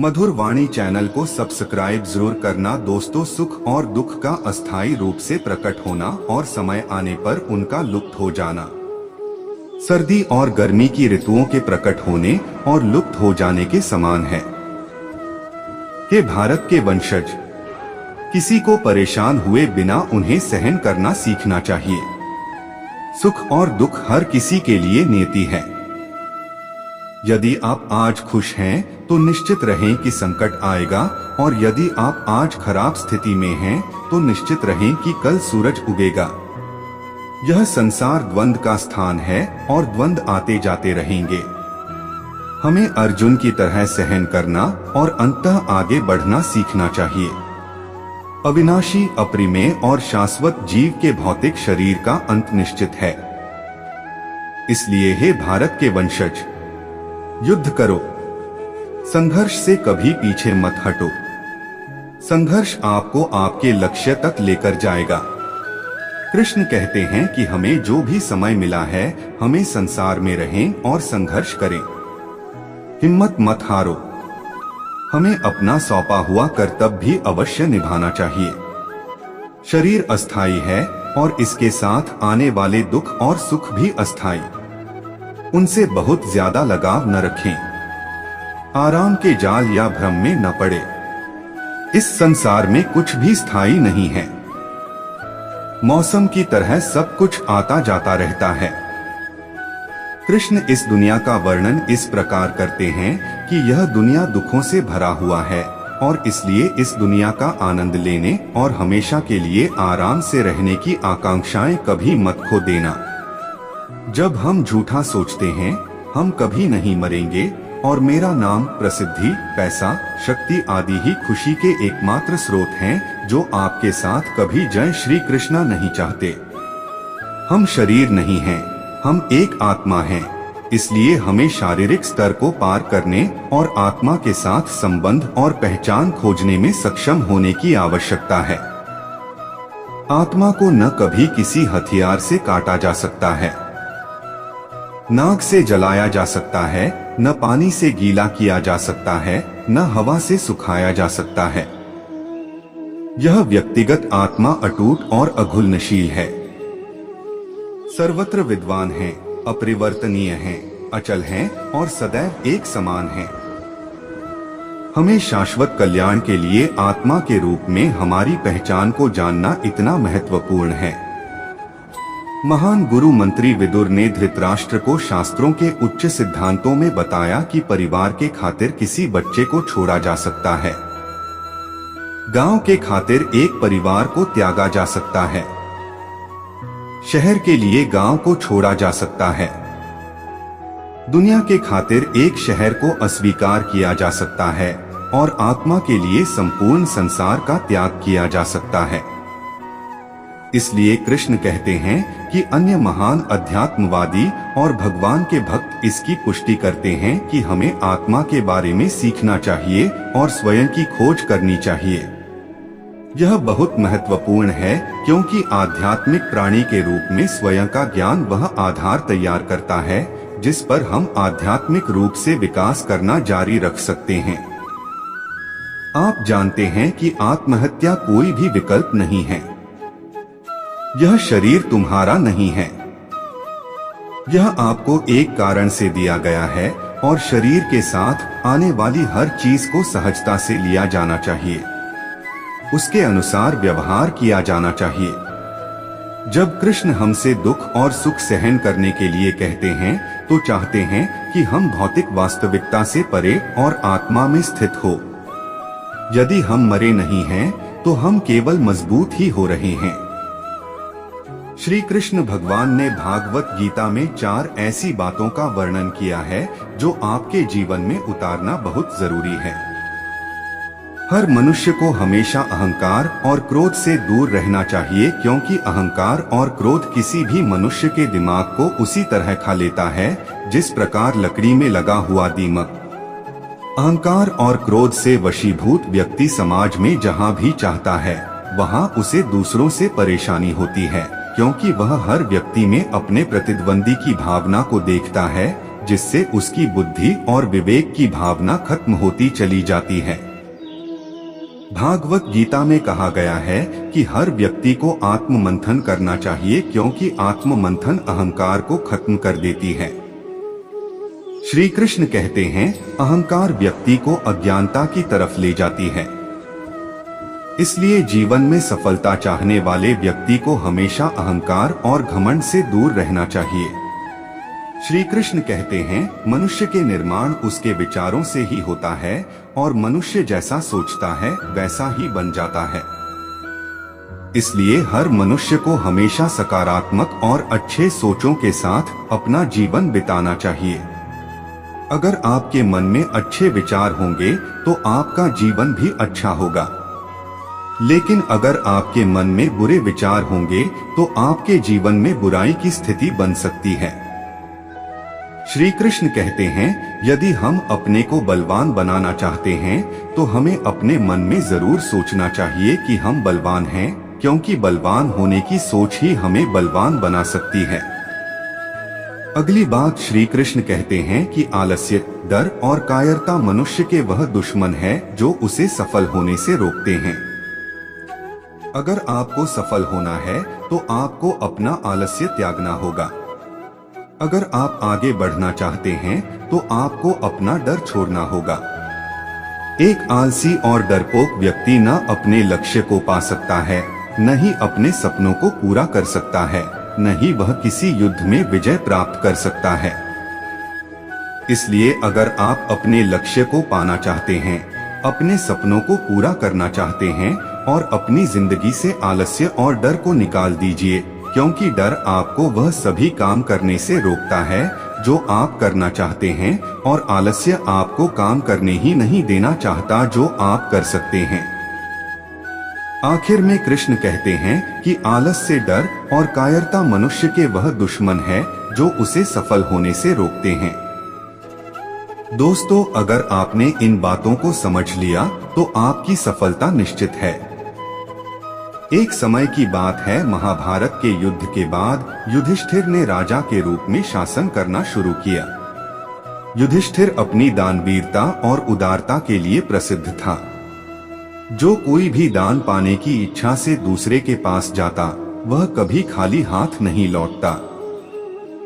मधुर वाणी channel को subscribe जरूर करना दोस्तों। सुख और दुख का अस्थायी रूप से प्रकट होना और समय आने पर उनका लुप्त हो जाना, सर्दी और गर्मी की ऋतुओं के प्रकट होने और लुप्त हो जाने के समान है। हे भारत के वंशज, किसी को परेशान हुए बिना उन्हें सहन करना सीखना चाहिए। सुख और दुख हर किसी के लिए नियति है। यदि आप आज खुश हैं तो निश्चित रहें कि संकट आएगा, और यदि आप आज खराब स्थिति में हैं तो निश्चित रहें कि कल सूरज उगेगा। यह संसार द्वंद का स्थान है और द्वंद आते जाते रहेंगे। हमें अर्जुन की तरह सहन करना और अंततः आगे बढ़ना सीखना चाहिए। अविनाशी, अप्रिमेय और शाश्वत जीव के भौतिक शरीर का अंत निश्चित है। इसलिए हे भारत के वंशज, युद्ध करो, संघर्ष से कभी पीछे मत हटो। संघर्ष आपको आपके लक्ष्य तक लेकर जाएगा। कृष्ण कहते हैं कि हमें जो भी समय मिला है हमें संसार में रहें और संघर्ष करें। हिम्मत मत हारो। हमें अपना सौंपा हुआ कर्तव्य भी अवश्य निभाना चाहिए। शरीर अस्थायी है और इसके साथ आने वाले दुख और सुख भी अस्थायी। उनसे बहुत ज्यादा लगाव न रखें। आराम के जाल या भ्रम में न पड़े। इस संसार में कुछ भी स्थायी नहीं है। मौसम की तरह सब कुछ आता जाता रहता है। कृष्ण इस दुनिया का वर्णन इस प्रकार करते हैं कि यह दुनिया दुखों से भरा हुआ है और इसलिए इस दुनिया का आनंद लेने और हमेशा के लिए आराम से रहने की आकांक्षाएं कभी मत खो देना। जब हम झूठा सोचते हैं हम कभी नहीं मरेंगे और मेरा नाम, प्रसिद्धि, पैसा, शक्ति आदि ही खुशी के एकमात्र स्रोत हैं जो आपके साथ कभी जय श्री कृष्णा नहीं चाहते। हम शरीर नहीं हैं, हम एक आत्मा हैं। इसलिए हमें शारीरिक स्तर को पार करने और आत्मा के साथ संबंध और पहचान खोजने में सक्षम होने की आवश्यकता है। आत्मा को न कभी किसी हथियार से काटा जा सकता है, नाग से जलाया जा सकता है, न पानी से गीला किया जा सकता है, न हवा से सुखाया जा सकता है। यह व्यक्तिगत आत्मा अटूट और अघुलनशील है, सर्वत्र विद्वान है, अपरिवर्तनीय है, अचल है और सदैव एक समान है। हमें शाश्वत कल्याण के लिए आत्मा के रूप में हमारी पहचान को जानना इतना महत्वपूर्ण है। महान गुरु मंत्री विदुर ने धृतराष्ट्र को शास्त्रों के उच्च सिद्धांतों में बताया कि परिवार के खातिर किसी बच्चे को छोड़ा जा सकता है, गांव के खातिर एक परिवार को त्यागा जा सकता है, शहर के लिए गांव को छोड़ा जा सकता है, दुनिया के खातिर एक शहर को अस्वीकार किया जा सकता है और आत्मा के लिए संपूर्ण संसार का त्याग किया जा सकता है। इसलिए कृष्ण कहते हैं कि अन्य महान अध्यात्मवादी और भगवान के भक्त इसकी पुष्टि करते हैं कि हमें आत्मा के बारे में सीखना चाहिए और स्वयं की खोज करनी चाहिए। यह बहुत महत्वपूर्ण है क्योंकि आध्यात्मिक प्राणी के रूप में स्वयं का ज्ञान वह आधार तैयार करता है जिस पर हम आध्यात्मिक रूप से विकास करना जारी रख सकते हैं। आप जानते हैं कि आत्महत्या कोई भी विकल्प नहीं है। यह शरीर तुम्हारा नहीं है। यह आपको एक कारण से दिया गया है और शरीर के साथ आने वाली हर चीज को सहजता से लिया जाना चाहिए, उसके अनुसार व्यवहार किया जाना चाहिए। जब कृष्ण हमसे दुख और सुख सहन करने के लिए कहते हैं तो चाहते हैं कि हम भौतिक वास्तविकता से परे और आत्मा में स्थित हो। यदि हम मरे नहीं हैं तो हम केवल मजबूत ही हो रहे हैं। श्री कृष्ण भगवान ने भागवत गीता में 4 ऐसी बातों का वर्णन किया है जो आपके जीवन में उतारना बहुत जरूरी है। हर मनुष्य को हमेशा अहंकार और क्रोध से दूर रहना चाहिए क्योंकि अहंकार और क्रोध किसी भी मनुष्य के दिमाग को उसी तरह खा लेता है जिस प्रकार लकड़ी में लगा हुआ दीमक। अहंकार और क्रोध से वशीभूत व्यक्ति समाज में जहाँ भी चाहता है वहाँ उसे दूसरों से परेशानी होती है क्योंकि वह हर व्यक्ति में अपने प्रतिद्वंदी की भावना को देखता है जिससे उसकी बुद्धि और विवेक की भावना खत्म होती चली जाती है। भागवत गीता में कहा गया है कि हर व्यक्ति को आत्म मंथन करना चाहिए, क्योंकि आत्म मंथन अहंकार को खत्म कर देती है। श्री कृष्ण कहते हैं, अहंकार व्यक्ति को अज्ञानता की तरफ ले जाती है। इसलिए जीवन में सफलता चाहने वाले व्यक्ति को हमेशा अहंकार और घमंड से दूर रहना चाहिए। श्री कृष्ण कहते हैं, मनुष्य के निर्माण उसके विचारों से ही होता है और मनुष्य जैसा सोचता है वैसा ही बन जाता है। इसलिए हर मनुष्य को हमेशा सकारात्मक और अच्छे सोचों के साथ अपना जीवन बिताना चाहिए। अगर आपके मन में अच्छे विचार होंगे तो आपका जीवन भी अच्छा होगा, लेकिन अगर आपके मन में बुरे विचार होंगे तो आपके जीवन में बुराई की स्थिति बन सकती है। श्री कृष्ण कहते हैं, यदि हम अपने को बलवान बनाना चाहते हैं तो हमें अपने मन में जरूर सोचना चाहिए कि हम बलवान हैं, क्योंकि बलवान होने की सोच ही हमें बलवान बना सकती है। अगली बात श्री कृष्ण कहते हैं कि आलस्य, डर और कायरता मनुष्य के वह दुश्मन है जो उसे सफल होने से रोकते हैं। अगर आपको सफल होना है तो आपको अपना आलस्य त्यागना होगा। अगर आप आगे बढ़ना चाहते हैं तो आपको अपना डर छोड़ना होगा। एक आलसी और डरपोक व्यक्ति न अपने लक्ष्य को पा सकता है, न ही अपने सपनों को पूरा कर सकता है, न ही वह किसी युद्ध में विजय प्राप्त कर सकता है। इसलिए अगर आप अपने लक्ष्य को पाना चाहते हैं, अपने सपनों को पूरा करना चाहते हैं और अपनी जिंदगी से आलस्य और डर को निकाल दीजिए, क्योंकि डर आपको वह सभी काम करने से रोकता है जो आप करना चाहते हैं, और आलस्य आपको काम करने ही नहीं देना चाहता जो आप कर सकते हैं। आखिर में कृष्ण कहते हैं कि आलस से डर और कायरता मनुष्य के वह दुश्मन है जो उसे सफल होने से रोकते हैं। दोस्तों, अगर आपने इन बातों को समझ लिया तो आपकी सफलता निश्चित है। एक समय की बात है, महाभारत के युद्ध के बाद युधिष्ठिर ने राजा के रूप में शासन करना शुरू किया। युधिष्ठिर अपनी दानवीरता और उदारता के लिए प्रसिद्ध था। जो कोई भी दान पाने की इच्छा से दूसरे के पास जाता, वह कभी खाली हाथ नहीं लौटता।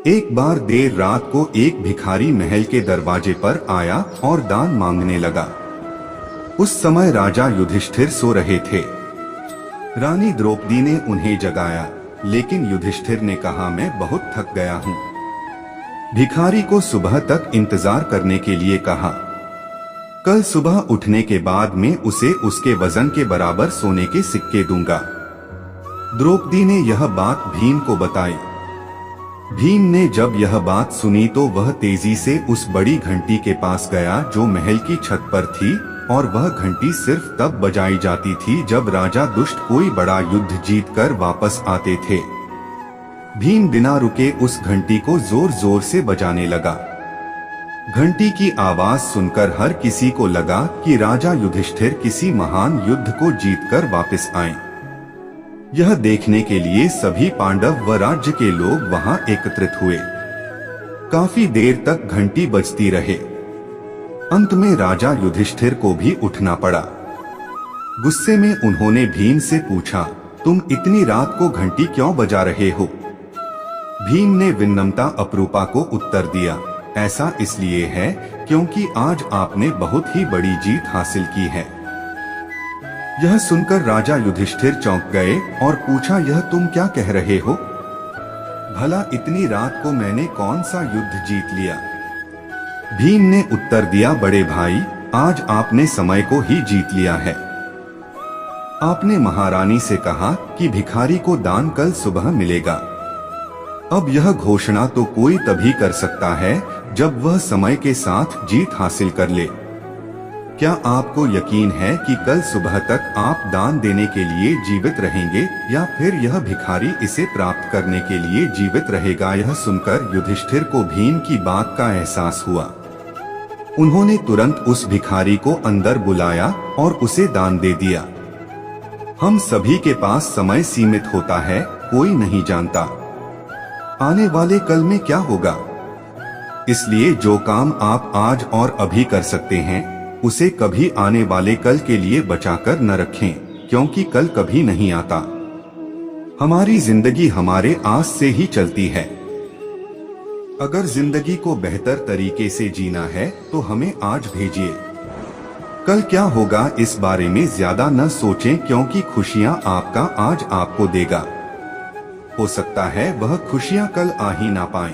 एक बार देर रात को एक भिखारी महल के दरवाजे पर आया और दान मांगने लगा। उस समय राजा युधिष्ठिर सो रहे थे। रानी द्रौपदी ने उन्हें जगाया, लेकिन युधिष्ठिर ने कहा, मैं बहुत थक गया हूँ। भिखारी को सुबह तक इंतजार करने के लिए कहा। कल सुबह उठने के बाद मैं उसे उसके वजन के बराबर सोने के सिक्के दूंगा। द्रौपदी ने यह बात भीम को बताई। भीम ने जब यह बात सुनी तो वह तेजी से उस बड़ी घंटी के पास गया जो महल की छत पर थी, और वह घंटी सिर्फ तब बजाई जाती थी जब राजा दुष्ट कोई बड़ा युद्ध जीतकर वापस आते थे। भीम बिना रुके उस घंटी को जोर जोर से बजाने लगा। घंटी की आवाज सुनकर हर किसी को लगा कि राजा युधिष्ठिर किसी महान युद्ध को जीतकर वापस आए। यह देखने के लिए सभी पांडव व राज्य के लोग वहां एकत्रित हुए। काफी देर तक घंटी बजती रहे। अंत में राजा युधिष्ठिर को भी उठना पड़ा। गुस्से में उन्होंने भीम से पूछा, तुम इतनी रात को घंटी क्यों बजा रहे हो? भीम ने विनम्रता अपरूपा को उत्तर दिया, ऐसा इसलिए है क्योंकि आज आपने बहुत ही बड़ी जीत हासिल की है। यह सुनकर राजा युधिष्ठिर चौंक गए और पूछा, यह तुम क्या कह रहे हो? भला इतनी रात को मैंने कौन सा युद्ध जीत लिया? भीम ने उत्तर दिया, बड़े भाई, आज आपने समय को ही जीत लिया है। आपने महारानी से कहा कि भिखारी को दान कल सुबह मिलेगा। अब यह घोषणा तो कोई तभी कर सकता है जब वह समय के साथ जीत हासिल कर ले। क्या आपको यकीन है कि कल सुबह तक आप दान देने के लिए जीवित रहेंगे या फिर यह भिखारी इसे प्राप्त करने के लिए जीवित रहेगा? यह सुनकर युधिष्ठिर को भीम की बात का एहसास हुआ। उन्होंने तुरंत उस भिखारी को अंदर बुलाया और उसे दान दे दिया। हम सभी के पास समय सीमित होता है, कोई नहीं जानता आने वाले कल में क्या होगा। इसलिए जो काम आप आज और अभी कर सकते हैं उसे कभी आने वाले कल के लिए बचाकर न रखें, क्योंकि कल कभी नहीं आता। हमारी जिंदगी हमारे आस से ही चलती है। अगर जिंदगी को बेहतर तरीके से जीना है तो हमें आज भेजिए। कल क्या होगा इस बारे में ज्यादा न सोचें, क्योंकि खुशियां आपका आज आपको देगा। हो सकता है वह खुशियां कल आ ही ना पाए,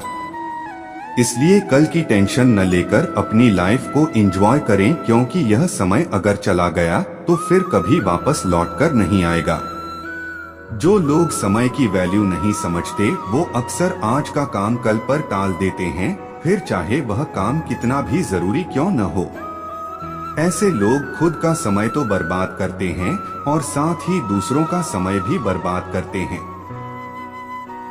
इसलिए कल की टेंशन न लेकर अपनी लाइफ को एंजॉय करें, क्योंकि यह समय अगर चला गया तो फिर कभी वापस लौटकर नहीं आएगा। जो लोग समय की वैल्यू नहीं समझते वो अक्सर आज का काम कल पर टाल देते हैं, फिर चाहे वह काम कितना भी जरूरी क्यों न हो। ऐसे लोग खुद का समय तो बर्बाद करते हैं और साथ ही दूसरों का समय भी बर्बाद करते हैं।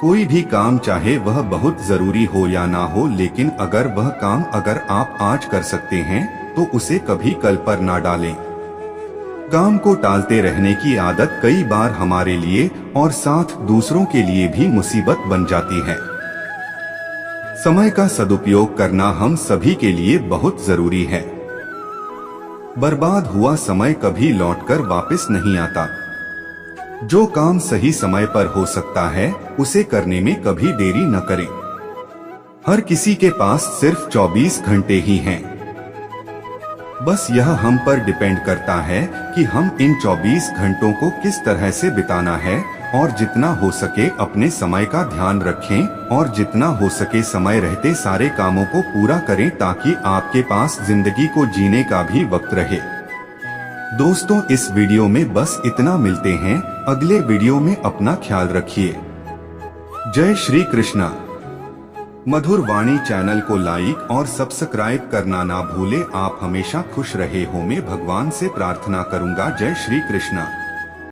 कोई भी काम चाहे वह बहुत जरूरी हो या ना हो, लेकिन अगर वह काम अगर आप आज कर सकते हैं तो उसे कभी कल पर ना डालें। काम को टालते रहने की आदत कई बार हमारे लिए और साथ दूसरों के लिए भी मुसीबत बन जाती है। समय का सदुपयोग करना हम सभी के लिए बहुत जरूरी है। बर्बाद हुआ समय कभी लौटकर वापस नहीं आता। जो काम सही समय पर हो सकता है उसे करने में कभी देरी न करें। हर किसी के पास सिर्फ 24 घंटे ही हैं। बस यह हम पर डिपेंड करता है कि हम इन 24 घंटों को किस तरह से बिताना है, और जितना हो सके अपने समय का ध्यान रखें और जितना हो सके समय रहते सारे कामों को पूरा करें, ताकि आपके पास जिंदगी को जीने का भी वक्त रहे। दोस्तों, इस वीडियो में बस इतना। मिलते हैं अगले वीडियो में। अपना ख्याल रखिए। जय श्री कृष्णा। मधुर वाणी चैनल को लाइक और सब्सक्राइब करना ना भूले। आप हमेशा खुश रहे हो, मैं भगवान से प्रार्थना करूंगा। जय श्री कृष्णा।